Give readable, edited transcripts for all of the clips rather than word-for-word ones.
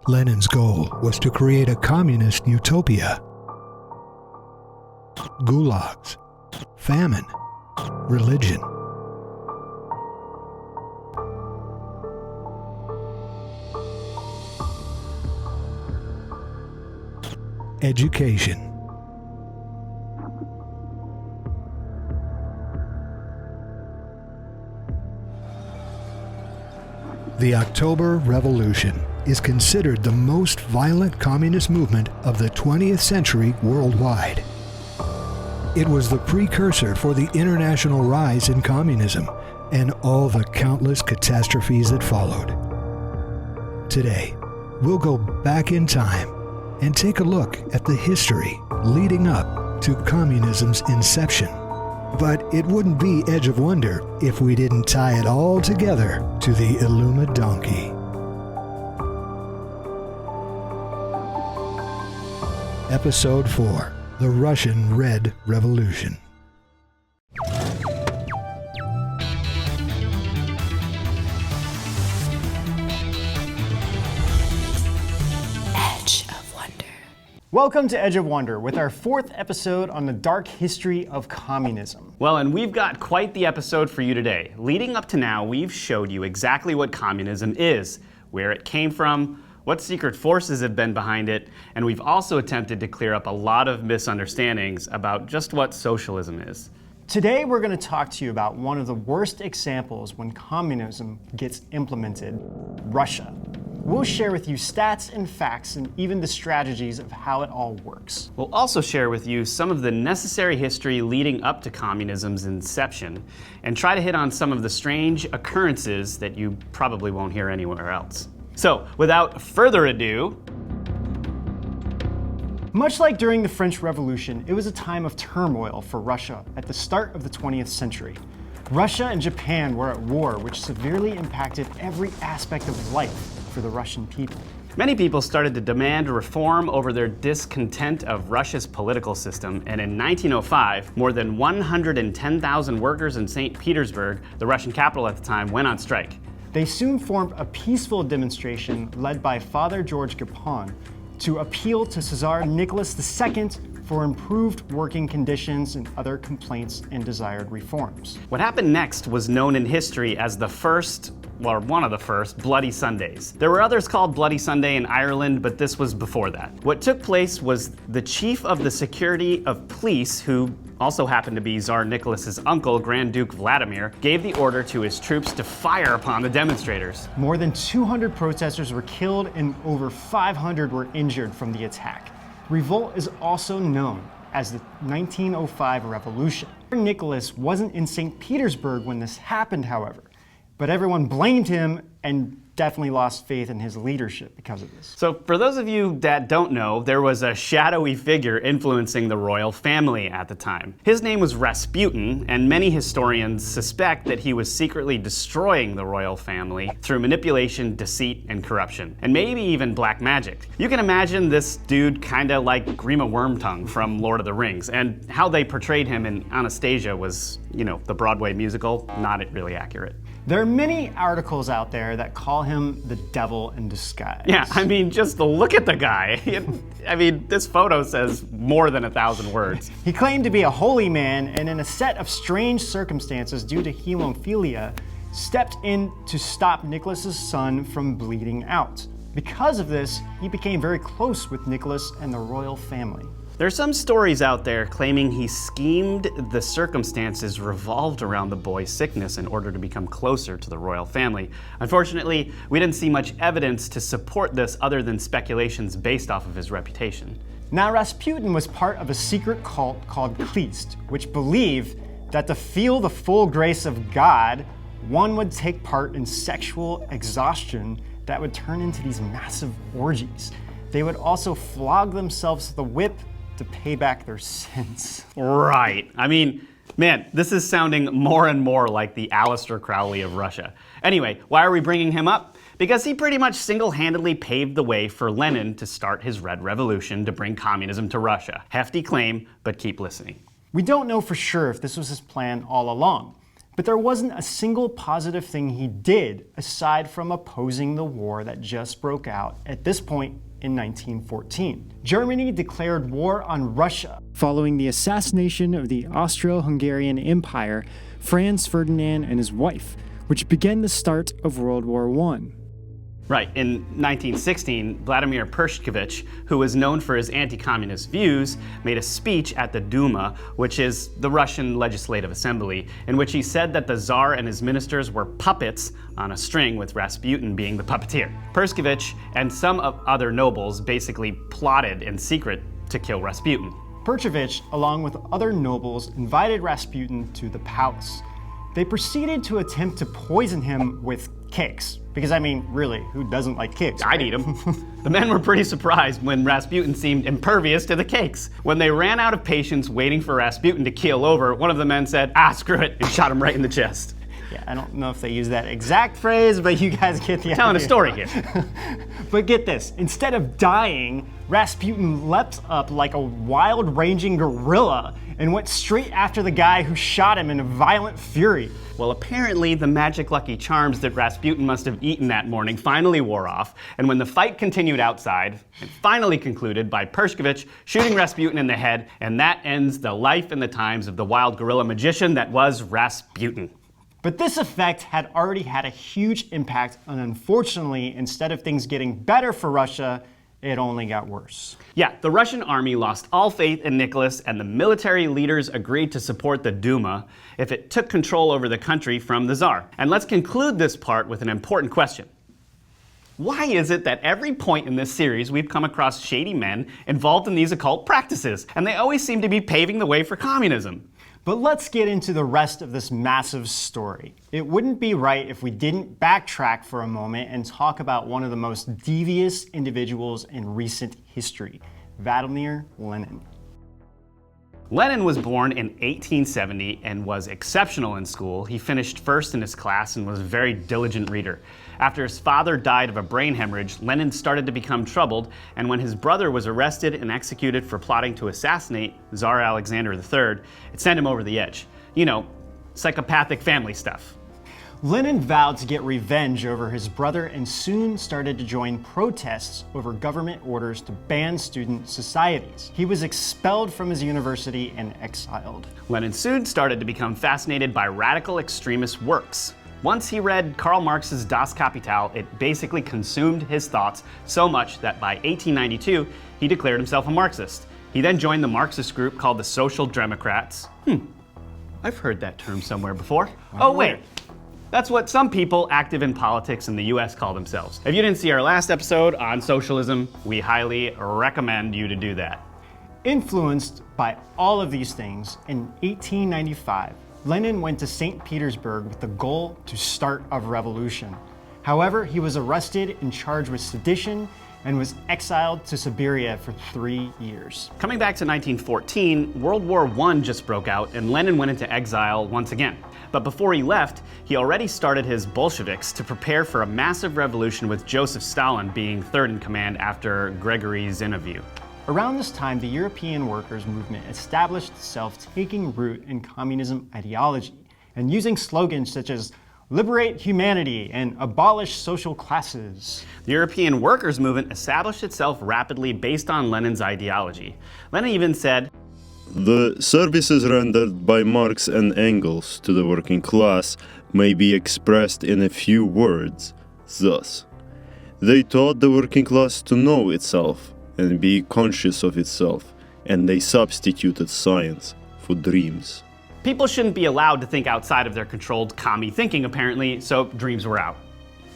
Lenin's goal was to create a communist utopia. Gulags, famine, religion. Education. The October Revolution is considered the most violent communist movement of the 20th century worldwide. It was the precursor for the international rise in communism and all the countless catastrophes that followed. Today, we'll go back in time and take a look at the history leading up to communism's inception. But it wouldn't be Edge of Wonder if we didn't tie it all together to the Illuma donkey. Episode 4, The Russian Red Revolution. Welcome to Edge of Wonder with our 4th episode on the dark history of communism. Well, and we've got quite the episode for you today. Leading up to now, we've showed you exactly what communism is, where it came from, what secret forces have been behind it, and we've also attempted to clear up a lot of misunderstandings about just what socialism is. Today we're going to talk to you about one of the worst examples when communism gets implemented, Russia. We'll share with you stats and facts and even the strategies of how it all works. We'll also share with you some of the necessary history leading up to communism's inception and try to hit on some of the strange occurrences that you probably won't hear anywhere else. So, without further ado, much like during the French Revolution, it was a time of turmoil for Russia at the start of the 20th century. Russia and Japan were at war, which severely impacted every aspect of life for the Russian people. Many people started to demand reform over their discontent of Russia's political system, and in 1905, more than 110,000 workers in St. Petersburg, the Russian capital at the time, went on strike. They soon formed a peaceful demonstration led by Father George Gapon to appeal to Tsar Nicholas II for improved working conditions and other complaints and desired reforms. What happened next was known in history as the first, or one of the first, Bloody Sundays. There were others called Bloody Sunday in Ireland, but this was before that. What took place was the chief of the security of police, who also happened to be Tsar Nicholas's uncle, Grand Duke Vladimir, gave the order to his troops to fire upon the demonstrators. More than 200 protesters were killed and over 500 were injured from the attack. Revolt is also known as the 1905 Revolution. Nicholas wasn't in St. Petersburg when this happened, however, but everyone blamed him and definitely lost faith in his leadership because of this. So for those of you that don't know, there was a shadowy figure influencing the royal family at the time. His name was Rasputin, and many historians suspect that he was secretly destroying the royal family through manipulation, deceit, and corruption, and maybe even black magic. You can imagine this dude kinda like Grima Wormtongue from Lord of the Rings, and how they portrayed him in Anastasia was, the Broadway musical, not really accurate. There are many articles out there that call him the devil in disguise. Yeah, just look at the guy. This photo says more than 1,000 words. He claimed to be a holy man, and in a set of strange circumstances due to hemophilia, stepped in to stop Nicholas's son from bleeding out. Because of this, he became very close with Nicholas and the royal family. There are some stories out there claiming he schemed the circumstances revolved around the boy's sickness in order to become closer to the royal family. Unfortunately, we didn't see much evidence to support this other than speculations based off of his reputation. Now, Rasputin was part of a secret cult called Kleist, which believed that to feel the full grace of God, one would take part in sexual exhaustion that would turn into these massive orgies. They would also flog themselves with a whip to pay back their sins. Right. This is sounding more and more like the Aleister Crowley of Russia. Anyway, why are we bringing him up? Because he pretty much single-handedly paved the way for Lenin to start his Red Revolution to bring communism to Russia. Hefty claim, but keep listening. We don't know for sure if this was his plan all along, But there wasn't a single positive thing he did aside from opposing the war that just broke out at this point in 1914. Germany declared war on Russia. Following the assassination of the Austro-Hungarian Empire, Franz Ferdinand and his wife, which began the start of World War I. Right, in 1916, Vladimir Pershkovich, who was known for his anti-communist views, made a speech at the Duma, which is the Russian Legislative Assembly, in which he said that the Tsar and his ministers were puppets on a string, with Rasputin being the puppeteer. Pershkovich and some other nobles basically plotted in secret to kill Rasputin. Pershkovich, along with other nobles, invited Rasputin to the palace. They proceeded to attempt to poison him with cakes. Because, I mean, really, who doesn't like cakes? I'd eat them. The men were pretty surprised when Rasputin seemed impervious to the cakes. When they ran out of patience waiting for Rasputin to keel over, one of the men said, screw it, and shot him right in the chest. Yeah, I don't know if they use that exact phrase, but you guys get the idea. Telling a story here. But get this, instead of dying, Rasputin leapt up like a wild ranging gorilla and went straight after the guy who shot him in a violent fury. Well, apparently the magic lucky charms that Rasputin must have eaten that morning finally wore off, and when the fight continued outside, it finally concluded by Pershkovich shooting Rasputin in the head, and that ends the life and the times of the wild gorilla magician that was Rasputin. But this effect had already had a huge impact, and unfortunately, instead of things getting better for Russia, it only got worse. Yeah, the Russian army lost all faith in Nicholas, and the military leaders agreed to support the Duma if it took control over the country from the Tsar. And let's conclude this part with an important question. Why is it that every point in this series we've come across shady men involved in these occult practices, and they always seem to be paving the way for communism? But let's get into the rest of this massive story. It wouldn't be right if we didn't backtrack for a moment and talk about one of the most devious individuals in recent history, Vladimir Lenin. Lenin was born in 1870 and was exceptional in school. He finished first in his class and was a very diligent reader. After his father died of a brain hemorrhage, Lenin started to become troubled, and when his brother was arrested and executed for plotting to assassinate Tsar Alexander III, it sent him over the edge. You know, psychopathic family stuff. Lenin vowed to get revenge over his brother and soon started to join protests over government orders to ban student societies. He was expelled from his university and exiled. Lenin soon started to become fascinated by radical extremist works. Once he read Karl Marx's Das Kapital, it basically consumed his thoughts so much that by 1892, he declared himself a Marxist. He then joined the Marxist group called the Social Democrats. I've heard that term somewhere before. Oh wait, that's what some people active in politics in the US call themselves. If you didn't see our last episode on socialism, we highly recommend you to do that. Influenced by all of these things, in 1895, Lenin went to St. Petersburg with the goal to start a revolution. However, he was arrested and charged with sedition and was exiled to Siberia for 3 years. Coming back to 1914, World War I just broke out and Lenin went into exile once again. But before he left, he already started his Bolsheviks to prepare for a massive revolution, with Joseph Stalin being third in command after Grigory Zinoviev. Around this time, the European workers' movement established itself, taking root in communism ideology and using slogans such as "liberate humanity" and "abolish social classes." The European workers' movement established itself rapidly based on Lenin's ideology. Lenin even said, "The services rendered by Marx and Engels to the working class may be expressed in a few words. Thus, they taught the working class to know itself and be conscious of itself, and they substituted science for dreams." People shouldn't be allowed to think outside of their controlled commie thinking, apparently, so dreams were out.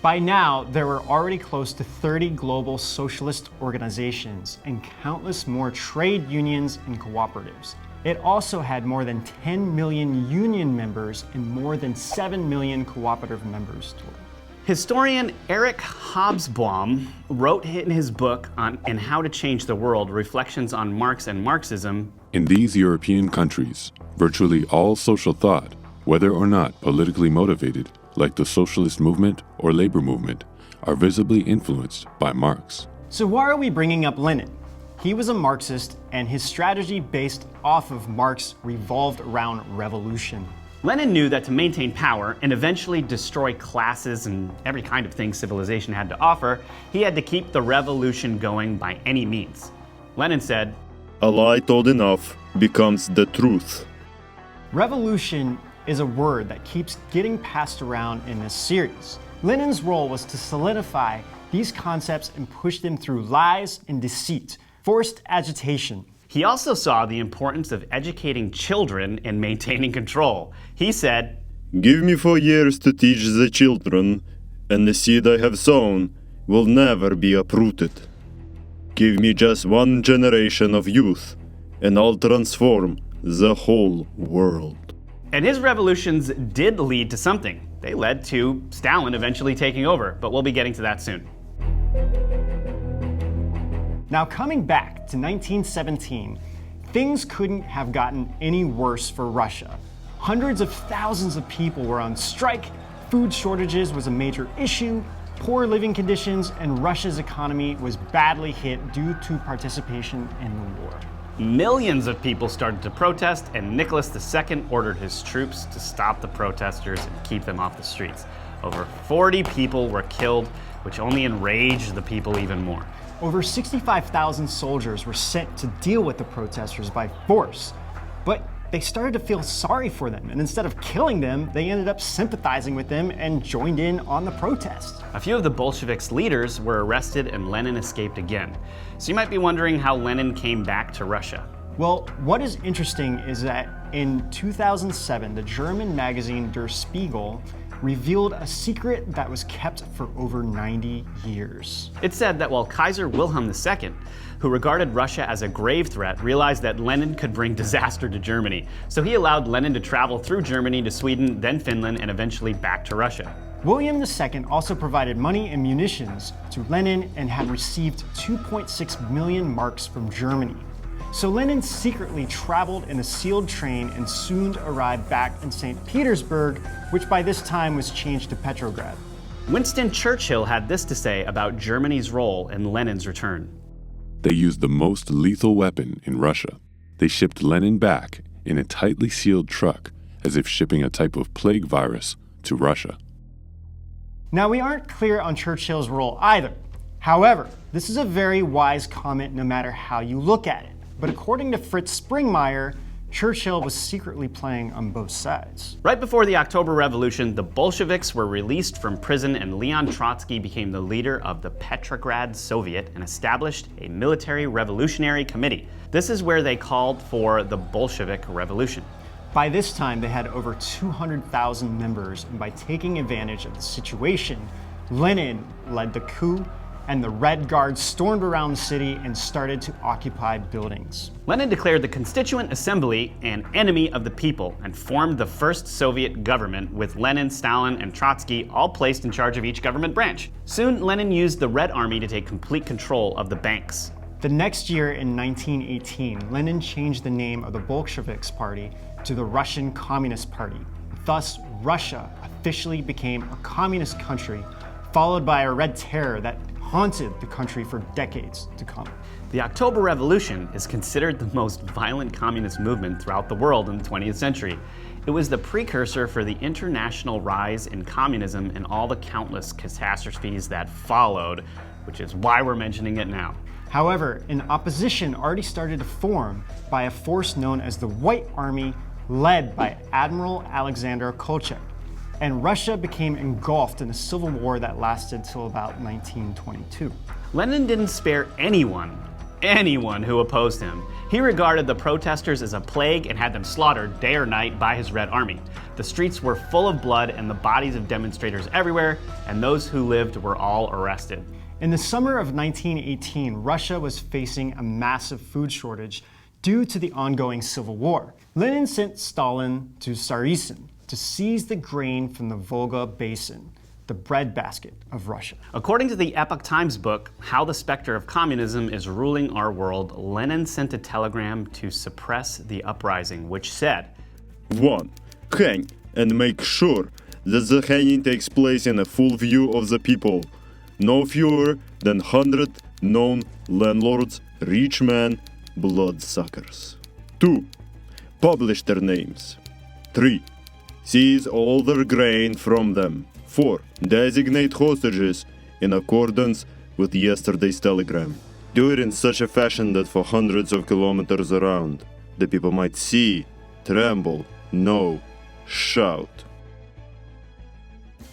By now, there were already close to 30 global socialist organizations and countless more trade unions and cooperatives. It also had more than 10 million union members and more than 7 million cooperative members total. Historian Eric Hobsbawm wrote in his book on How to Change the World, Reflections on Marx and Marxism, "In these European countries, virtually all social thought, whether or not politically motivated, like the socialist movement or labor movement, are visibly influenced by Marx." So why are we bringing up Lenin? He was a Marxist, and his strategy based off of Marx revolved around revolution. Lenin knew that to maintain power and eventually destroy classes and every kind of thing civilization had to offer, he had to keep the revolution going by any means. Lenin said, "A lie told enough becomes the truth." Revolution is a word that keeps getting passed around in this series. Lenin's role was to solidify these concepts and push them through lies and deceit, forced agitation. He also saw the importance of educating children and maintaining control. He said, "Give me 4 years to teach the children, and the seed I have sown will never be uprooted. Give me just 1 generation of youth, and I'll transform the whole world." and his revolutions did lead to something. They led to Stalin eventually taking over, but we'll be getting to that soon. Now, coming back to 1917, things couldn't have gotten any worse for Russia. Hundreds of thousands of people were on strike, food shortages was a major issue, poor living conditions, and Russia's economy was badly hit due to participation in the war. Millions of people started to protest, and Nicholas II ordered his troops to stop the protesters and keep them off the streets. Over 40 people were killed, which only enraged the people even more. Over 65,000 soldiers were sent to deal with the protesters by force, but they started to feel sorry for them, and instead of killing them, they ended up sympathizing with them and joined in on the protest. A few of the Bolsheviks' leaders were arrested and Lenin escaped again. So you might be wondering how Lenin came back to Russia. Well, what is interesting is that in 2007, the German magazine Der Spiegel revealed a secret that was kept for over 90 years. It said that while Kaiser Wilhelm II, who regarded Russia as a grave threat, realized that Lenin could bring disaster to Germany. So he allowed Lenin to travel through Germany to Sweden, then Finland, and eventually back to Russia. William II also provided money and munitions to Lenin and had received 2.6 million marks from Germany. So Lenin secretly traveled in a sealed train and soon arrived back in St. Petersburg, which by this time was changed to Petrograd. Winston Churchill had this to say about Germany's role in Lenin's return. They used the most lethal weapon in Russia. They shipped Lenin back in a tightly sealed truck, as if shipping a type of plague virus to Russia. Now, we aren't clear on Churchill's role either. However, this is a very wise comment no matter how you look at it. But according to Fritz Springmeier, Churchill was secretly playing on both sides. Right before the October Revolution, the Bolsheviks were released from prison and Leon Trotsky became the leader of the Petrograd Soviet and established a military revolutionary committee. This is where they called for the Bolshevik Revolution. By this time, they had over 200,000 members, and by taking advantage of the situation, Lenin led the coup, and the Red Guard stormed around the city and started to occupy buildings. Lenin declared the Constituent Assembly an enemy of the people and formed the first Soviet government with Lenin, Stalin, and Trotsky all placed in charge of each government branch. Soon, Lenin used the Red Army to take complete control of the banks. The next year in 1918, Lenin changed the name of the Bolsheviks Party to the Russian Communist Party. Thus, Russia officially became a communist country, followed by a Red Terror that haunted the country for decades to come. The October Revolution is considered the most violent communist movement throughout the world in the 20th century. It was the precursor for the international rise in communism and all the countless catastrophes that followed, which is why we're mentioning it now. However, an opposition already started to form by a force known as the White Army, led by Admiral Alexander Kolchak. And Russia became engulfed in a civil war that lasted till about 1922. Lenin didn't spare anyone who opposed him. He regarded the protesters as a plague and had them slaughtered day or night by his Red Army. The streets were full of blood and the bodies of demonstrators everywhere, and those who lived were all arrested. In the summer of 1918, Russia was facing a massive food shortage due to the ongoing civil war. Lenin sent Stalin to Tsaritsyn to seize the grain from the Volga Basin, the breadbasket of Russia. According to the Epoch Times book, How the Specter of Communism is Ruling Our World, Lenin sent a telegram to suppress the uprising, which said, 1. Hang and make sure that the hanging takes place in a full view of the people. No fewer than 100 known landlords, rich men, bloodsuckers. 2. Publish their names. 3. Seize all their grain from them. 4. Designate hostages in accordance with yesterday's telegram. Do it in such a fashion that for hundreds of kilometers around, the people might see, tremble, know, shout.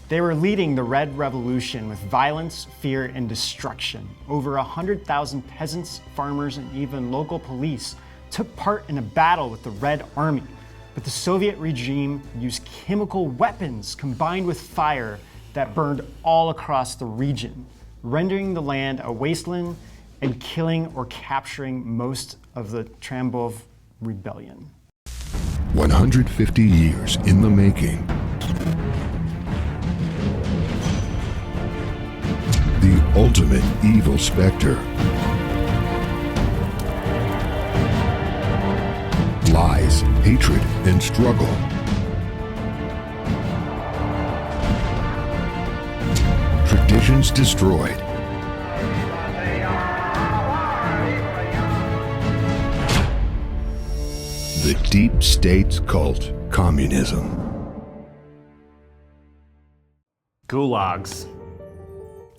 They were leading the Red Revolution with violence, fear, and destruction. Over 100,000 peasants, farmers, and even local police took part in a battle with the Red Army. But the Soviet regime used chemical weapons combined with fire that burned all across the region, rendering the land a wasteland and killing or capturing most of the Tambov rebellion. 150 years in the making. The ultimate evil specter. Lies, hatred, and struggle. Traditions destroyed. The deep state's cult, communism. Gulags.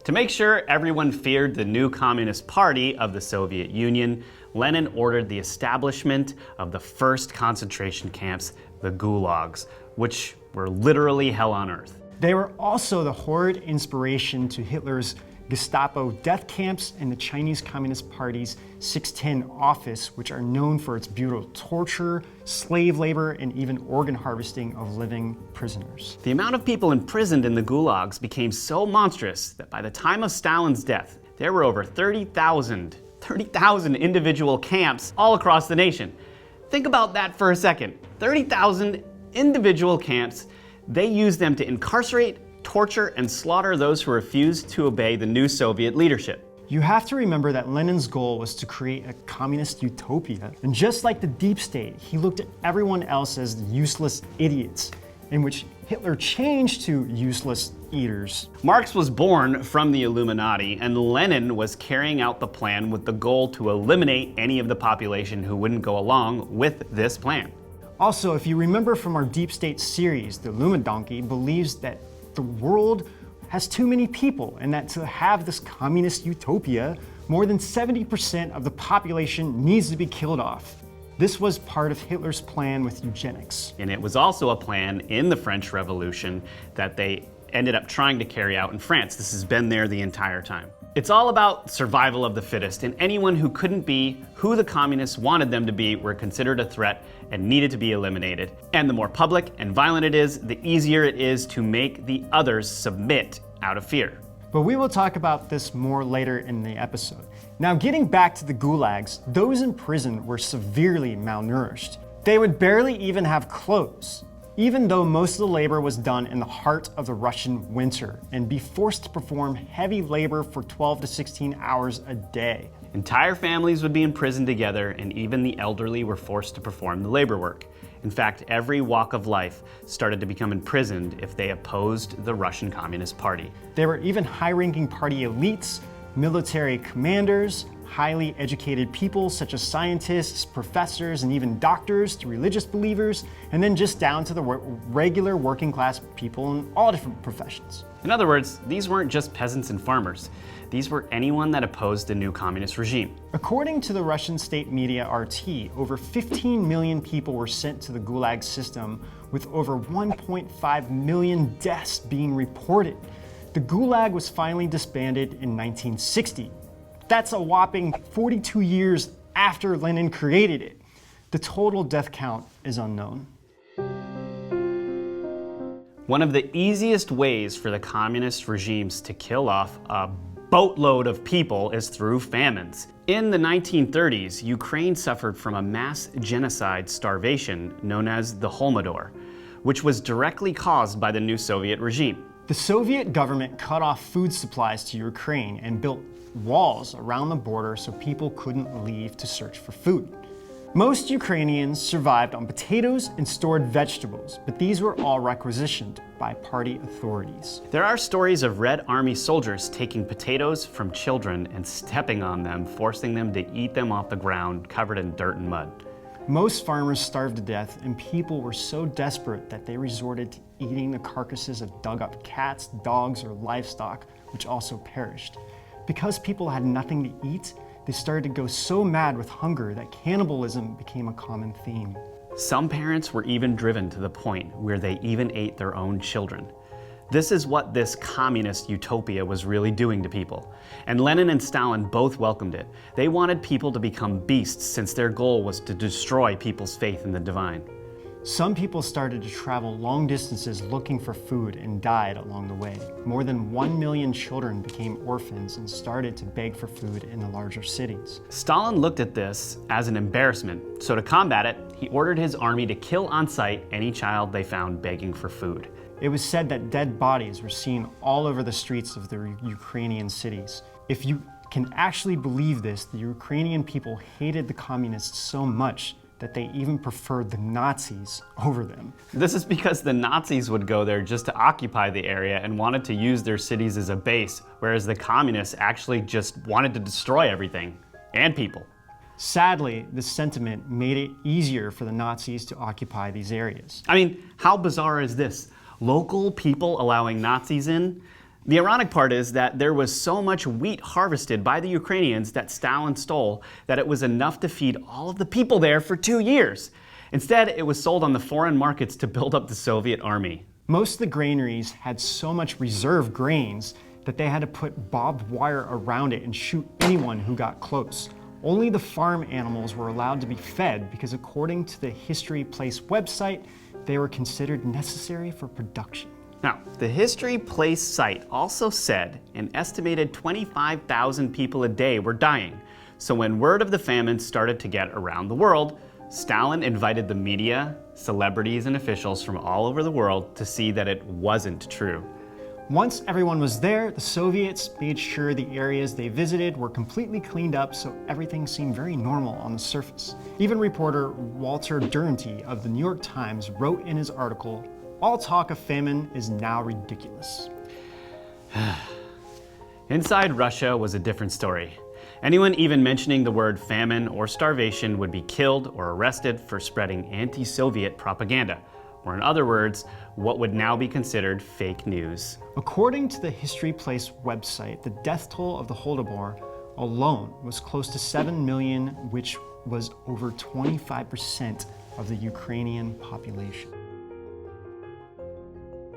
To make sure everyone feared the new Communist Party of the Soviet Union, Lenin ordered the establishment of the first concentration camps, the gulags, which were literally hell on earth. They were also the horrid inspiration to Hitler's Gestapo death camps and the Chinese Communist Party's 610 office, which are known for its brutal torture, slave labor, and even organ harvesting of living prisoners. The amount of people imprisoned in the gulags became so monstrous that by the time of Stalin's death, there were over 30,000 individual camps all across the nation. Think about that for a second. 30,000 individual camps. They used them to incarcerate, torture, and slaughter those who refused to obey the new Soviet leadership. You have to remember that Lenin's goal was to create a communist utopia. And just like the deep state, he looked at everyone else as useless idiots, in which Hitler changed to useless eaters. Marx was born from the Illuminati, and Lenin was carrying out the plan with the goal to eliminate any of the population who wouldn't go along with this plan. Also, if you remember from our deep state series, the Illuminati believes that the world has too many people, and that to have this communist utopia, more than 70% of the population needs to be killed off. This was part of Hitler's plan with eugenics. And it was also a plan in the French Revolution that they ended up trying to carry out in France. This has been there the entire time. It's all about survival of the fittest, and anyone who couldn't be who the communists wanted them to be were considered a threat and needed to be eliminated. And the more public and violent it is, the easier it is to make the others submit out of fear. But we will talk about this more later in the episode. Now, getting back to the gulags, those in prison were severely malnourished. They would barely even have clothes, even though most of the labor was done in the heart of the Russian winter, and be forced to perform heavy labor for 12 to 16 hours a day. Entire families would be imprisoned together, and even the elderly were forced to perform the labor work. In fact, every walk of life started to become imprisoned if they opposed the Russian Communist Party. There were even high-ranking party elites, military commanders, highly educated people such as scientists, professors, and even doctors, to religious believers, and then just down to the regular working class people in all different professions. In other words, these weren't just peasants and farmers. These were anyone that opposed the new communist regime. According to the Russian state media RT, over 15 million people were sent to the Gulag system, with over 1.5 million deaths being reported. The Gulag was finally disbanded in 1960. That's a whopping 42 years after Lenin created it. The total death count is unknown. One of the easiest ways for the communist regimes to kill off a boatload of people is through famines. In the 1930s, Ukraine suffered from a mass genocide starvation known as the Holodomor, which was directly caused by the new Soviet regime. The Soviet government cut off food supplies to Ukraine and built walls around the border so people couldn't leave to search for food. Most Ukrainians survived on potatoes and stored vegetables, but these were all requisitioned by party authorities. There are stories of Red Army soldiers taking potatoes from children and stepping on them, forcing them to eat them off the ground covered in dirt and mud. Most farmers starved to death, and people were so desperate that they resorted to eating the carcasses of dug-up cats, dogs, or livestock, which also perished. Because people had nothing to eat, they started to go so mad with hunger that cannibalism became a common theme. Some parents were even driven to the point where they even ate their own children. This is what this communist utopia was really doing to people. And Lenin and Stalin both welcomed it. They wanted people to become beasts since their goal was to destroy people's faith in the divine. Some people started to travel long distances looking for food and died along the way. More than 1 million children became orphans and started to beg for food in the larger cities. Stalin looked at this as an embarrassment, so to combat it, he ordered his army to kill on sight any child they found begging for food. It was said that dead bodies were seen all over the streets of the Ukrainian cities. If you can actually believe this, the Ukrainian people hated the communists so much that they even preferred the Nazis over them. This is because the Nazis would go there just to occupy the area and wanted to use their cities as a base, whereas the communists actually just wanted to destroy everything and people. Sadly, this sentiment made it easier for the Nazis to occupy these areas. I mean, how bizarre is this? Local people allowing Nazis in? The ironic part is that there was so much wheat harvested by the Ukrainians that Stalin stole that it was enough to feed all of the people there for 2 years. Instead, it was sold on the foreign markets to build up the Soviet army. Most of the granaries had so much reserve grains that they had to put barbed wire around it and shoot anyone who got close. Only the farm animals were allowed to be fed because according to the History Place website, they were considered necessary for production. Now, the History Place site also said an estimated 25,000 people a day were dying. So when word of the famine started to get around the world, Stalin invited the media, celebrities, and officials from all over the world to see that it wasn't true. Once everyone was there, the Soviets made sure the areas they visited were completely cleaned up so everything seemed very normal on the surface. Even reporter Walter Duranty of the New York Times wrote in his article, "All talk of famine is now ridiculous." Inside Russia was a different story. Anyone even mentioning the word famine or starvation would be killed or arrested for spreading anti-Soviet propaganda, or in other words, what would now be considered fake news. According to the History Place website, the death toll of the Holodomor alone was close to 7 million, which was over 25% of the Ukrainian population.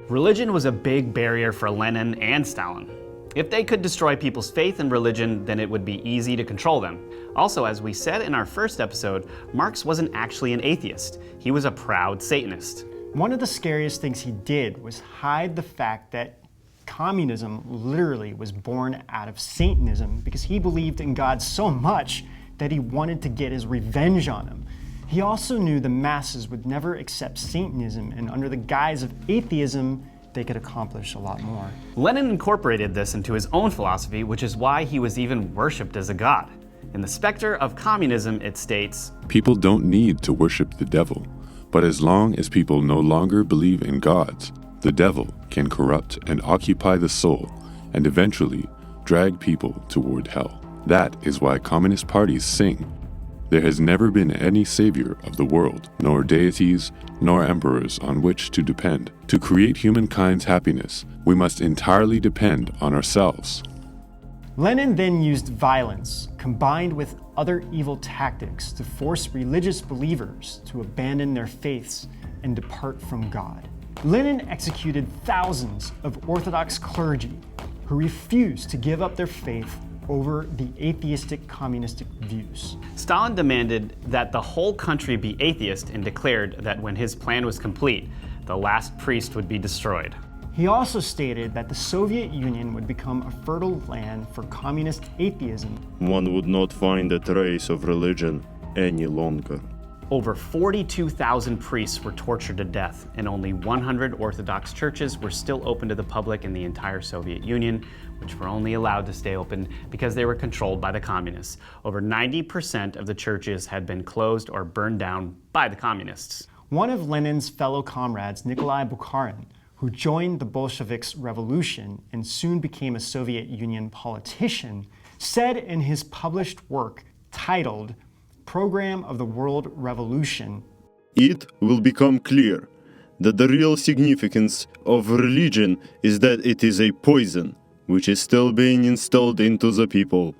Religion was a big barrier for Lenin and Stalin. If they could destroy people's faith in religion, then it would be easy to control them. Also, as we said in our first episode, Marx wasn't actually an atheist. He was a proud Satanist. One of the scariest things he did was hide the fact that communism literally was born out of Satanism because he believed in God so much that he wanted to get his revenge on him. He also knew the masses would never accept Satanism, and under the guise of atheism, they could accomplish a lot more. Lenin incorporated this into his own philosophy, which is why he was even worshipped as a god. In The Spectre of Communism, it states, People don't need to worship the devil, but as long as people no longer believe in gods, the devil can corrupt and occupy the soul and eventually drag people toward hell. That is why communist parties sing, "There has never been any savior of the world, nor deities, nor emperors on which to depend. To create humankind's happiness, we must entirely depend on ourselves." Lenin then used violence, combined with other evil tactics, to force religious believers to abandon their faiths and depart from God. Lenin executed thousands of Orthodox clergy who refused to give up their faith over the atheistic communistic views. Stalin demanded that the whole country be atheist and declared that when his plan was complete, the last priest would be destroyed. He also stated that the Soviet Union would become a fertile land for communist atheism. One would not find a trace of religion any longer. Over 42,000 priests were tortured to death, and only 100 Orthodox churches were still open to the public in the entire Soviet Union, which were only allowed to stay open because they were controlled by the communists. Over 90% of the churches had been closed or burned down by the communists. One of Lenin's fellow comrades, Nikolai Bukharin, who joined the Bolsheviks' revolution and soon became a Soviet Union politician, said in his published work titled program of the world revolution, it will become clear that the real significance of religion is that it is a poison which is still being installed into the people.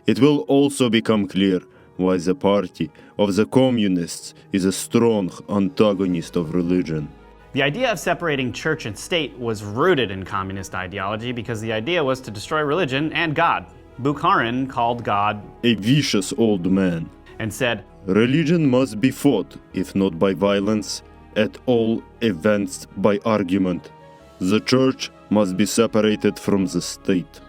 It will also become clear why the party of the communists is a strong antagonist of religion. The idea of separating church and state was rooted in communist ideology because the idea was to destroy religion and God. Bukharin called God A vicious old man, and said, religion must be fought, if not by violence, at all events by argument. The church must be separated from the state.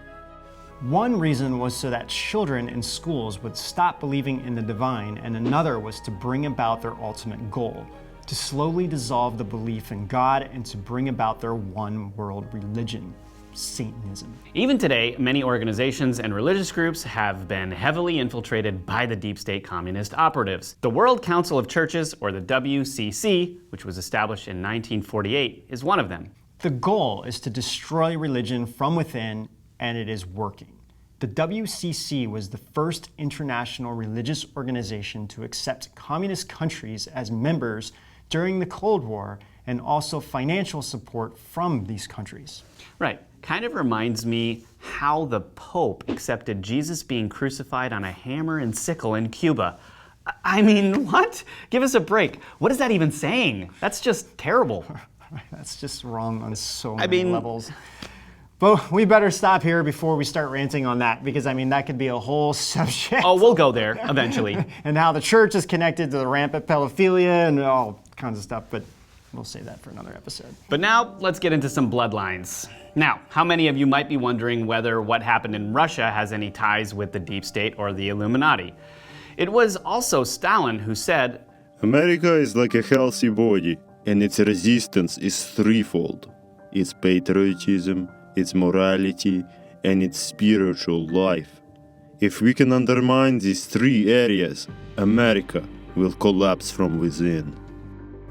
one reason was so that children in schools would stop believing in the divine, and another was to bring about their ultimate goal, to slowly dissolve the belief in God and to bring about their one world religion, Satanism. Even today, many organizations and religious groups have been heavily infiltrated by the deep state communist operatives. The World Council of Churches, or the WCC, which was established in 1948, is one of them. The goal is to destroy religion from within, and it is working. The WCC was the first international religious organization to accept communist countries as members during the Cold War, and also financial support from these countries. Right. Kind of reminds me how the Pope accepted Jesus being crucified on a hammer and sickle in Cuba. I mean, what? Give us a break. What is that even saying? That's just terrible. That's just wrong on so many levels. But we better stop here before we start ranting on that, because that could be a whole subject. Oh, we'll go there eventually. And how the church is connected to the rampant pedophilia and all kinds of stuff, but we'll save that for another episode. But now, let's get into some bloodlines. Now, how many of you might be wondering whether what happened in Russia has any ties with the deep state or the Illuminati? It was also Stalin who said, America is like a healthy body, and its resistance is threefold. Its patriotism, its morality, and its spiritual life. If we can undermine these three areas, America will collapse from within.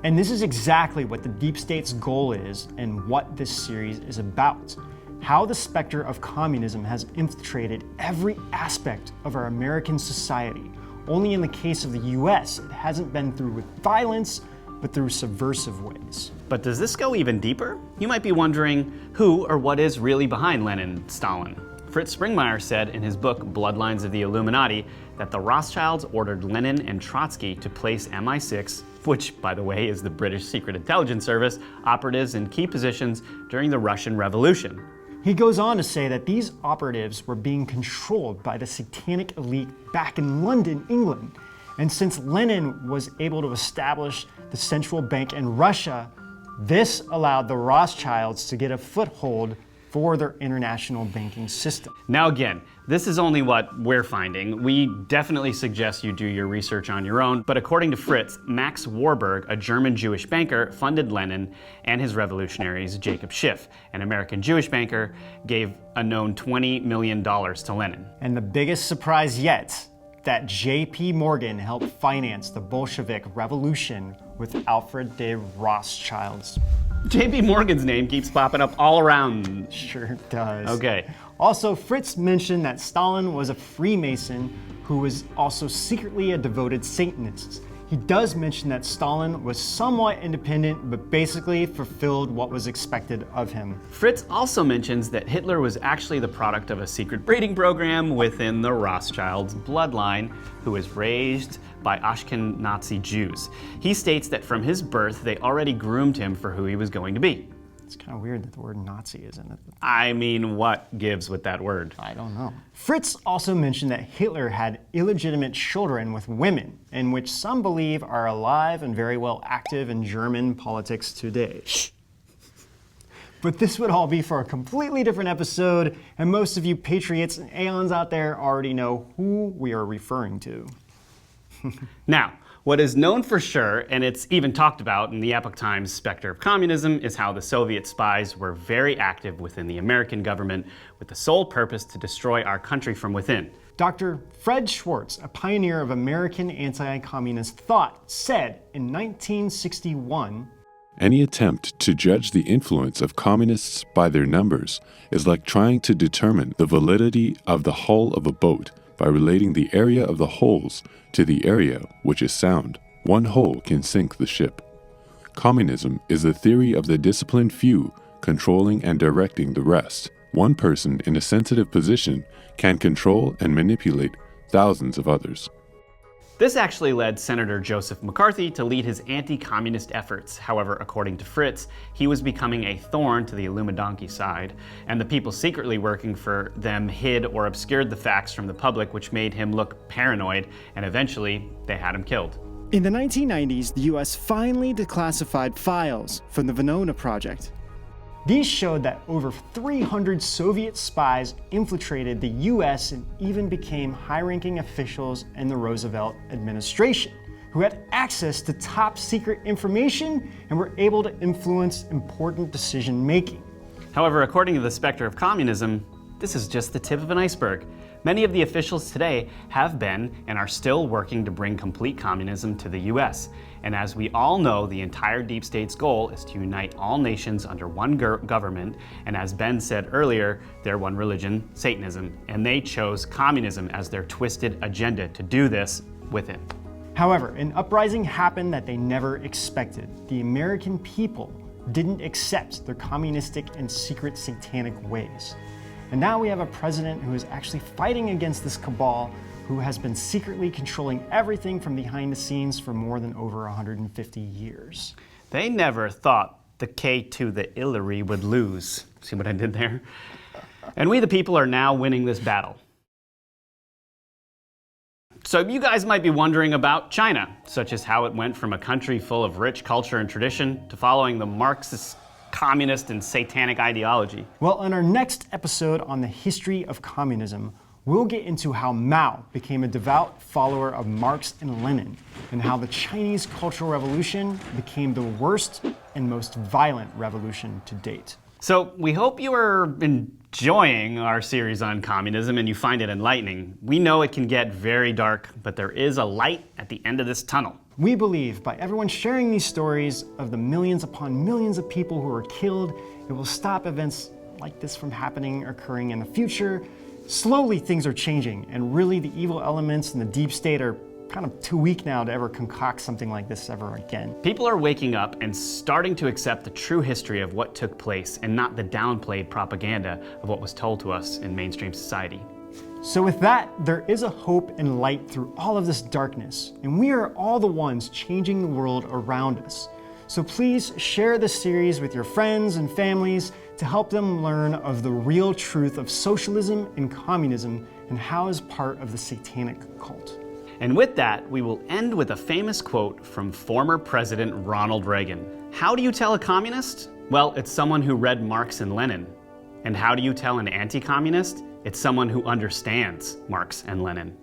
And this is exactly what the deep state's goal is and what this series is about. How the specter of communism has infiltrated every aspect of our American society. Only in the case of the US, it hasn't been through with violence, but through subversive ways. but does this go even deeper? You might be wondering who or what is really behind Lenin and Stalin. Fritz Springmeier said in his book Bloodlines of the Illuminati that the Rothschilds ordered Lenin and Trotsky to place MI6, which, by the way, is the British Secret Intelligence Service, operatives in key positions during the Russian Revolution. He goes on to say that these operatives were being controlled by the satanic elite back in London, England. And since Lenin was able to establish the central bank in Russia, this allowed the Rothschilds to get a foothold for their international banking system. Now again, this is only what we're finding. We definitely suggest you do your research on your own, but according to Fritz, Max Warburg, a German Jewish banker, funded Lenin and his revolutionaries. Jacob Schiff, an American Jewish banker, gave a known $20 million to Lenin. And the biggest surprise yet, that J.P. Morgan helped finance the Bolshevik Revolution with Alfred de Rothschilds. J.P. Morgan's name keeps popping up all around. Sure does. Okay. Also, Fritz mentioned that Stalin was a Freemason who was also secretly a devoted Satanist. He does mention that Stalin was somewhat independent, but basically fulfilled what was expected of him. Fritz also mentions that Hitler was actually the product of a secret breeding program within the Rothschilds bloodline, who was raised by Ashkenazi Jews. He states that from his birth, they already groomed him for who he was going to be. It's kind of weird that the word Nazi is in it. I mean, what gives with that word? I don't know. Fritz also mentioned that Hitler had illegitimate children with women, in which some believe are alive and very well active in German politics today. But this would all be for a completely different episode, and most of you patriots and aeons out there already know who we are referring to. Now, what is known for sure, and it's even talked about in the Epoch Times Spectre of Communism, is how the Soviet spies were very active within the American government with the sole purpose to destroy our country from within. Dr. Fred Schwartz, a pioneer of American anti-communist thought, said in 1961, Any attempt to judge the influence of communists by their numbers is like trying to determine the validity of the hull of a boat by relating the area of the holes to the area which is sound. One hole can sink the ship. Communism is the theory of the disciplined few controlling and directing the rest. One person in a sensitive position can control and manipulate thousands of others. This actually led Senator Joseph McCarthy to lead his anti-communist efforts. However, according to Fritz, he was becoming a thorn to the Illuminati side, and the people secretly working for them hid or obscured the facts from the public, which made him look paranoid, and eventually they had him killed. In the 1990s, the US finally declassified files from the Venona project. These showed that over 300 Soviet spies infiltrated the US and even became high-ranking officials in the Roosevelt administration, who had access to top-secret information and were able to influence important decision-making. However, according to the specter of communism, this is just the tip of an iceberg. Many of the officials today have been and are still working to bring complete communism to the US. And as we all know, the entire deep state's goal is to unite all nations under one government, and as Ben said earlier, their one religion, Satanism, and they chose communism as their twisted agenda to do this with it. However, an uprising happened that they never expected. The American people didn't accept their communistic and secret satanic ways. And now we have a president who is actually fighting against this cabal, who has been secretly controlling everything from behind the scenes for more than over 150 years. They never thought the K to the Hillary would lose. See what I did there? And we the people are now winning this battle. So you guys might be wondering about China, such as how it went from a country full of rich culture and tradition to following the Marxist, communist, and satanic ideology. Well, in our next episode on the history of communism, we'll get into how Mao became a devout follower of Marx and Lenin, and how the Chinese Cultural Revolution became the worst and most violent revolution to date. So we hope you are enjoying our series on communism and you find it enlightening. We know it can get very dark, but there is a light at the end of this tunnel. We believe by everyone sharing these stories of the millions upon millions of people who are killed, it will stop events like this from occurring in the future. Slowly things are changing, and really the evil elements in the deep state are kind of too weak now to ever concoct something like this ever again. People are waking up and starting to accept the true history of what took place and not the downplayed propaganda of what was told to us in mainstream society. So with that, there is a hope and light through all of this darkness, and we are all the ones changing the world around us. So please share this series with your friends and families to help them learn of the real truth of socialism and communism and how it's part of the satanic cult. And with that, we will end with a famous quote from former President Ronald Reagan. How do you tell a communist? Well, it's someone who read Marx and Lenin. And how do you tell an anti-communist? It's someone who understands Marx and Lenin.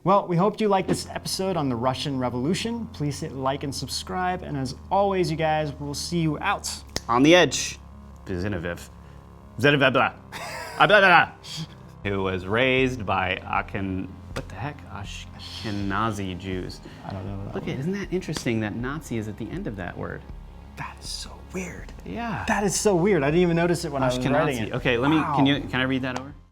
Well, we hope you liked this episode on the Russian Revolution. Please hit like and subscribe. And as always, you guys, we'll see you out on the edge. Zinoviv. Who was raised by Ashkenazi Jews. I don't know. Look, isn't that interesting that Nazi is at the end of that word? That is so weird. Yeah. That is so weird. I didn't even notice it when I was writing it. Okay, can I read that over?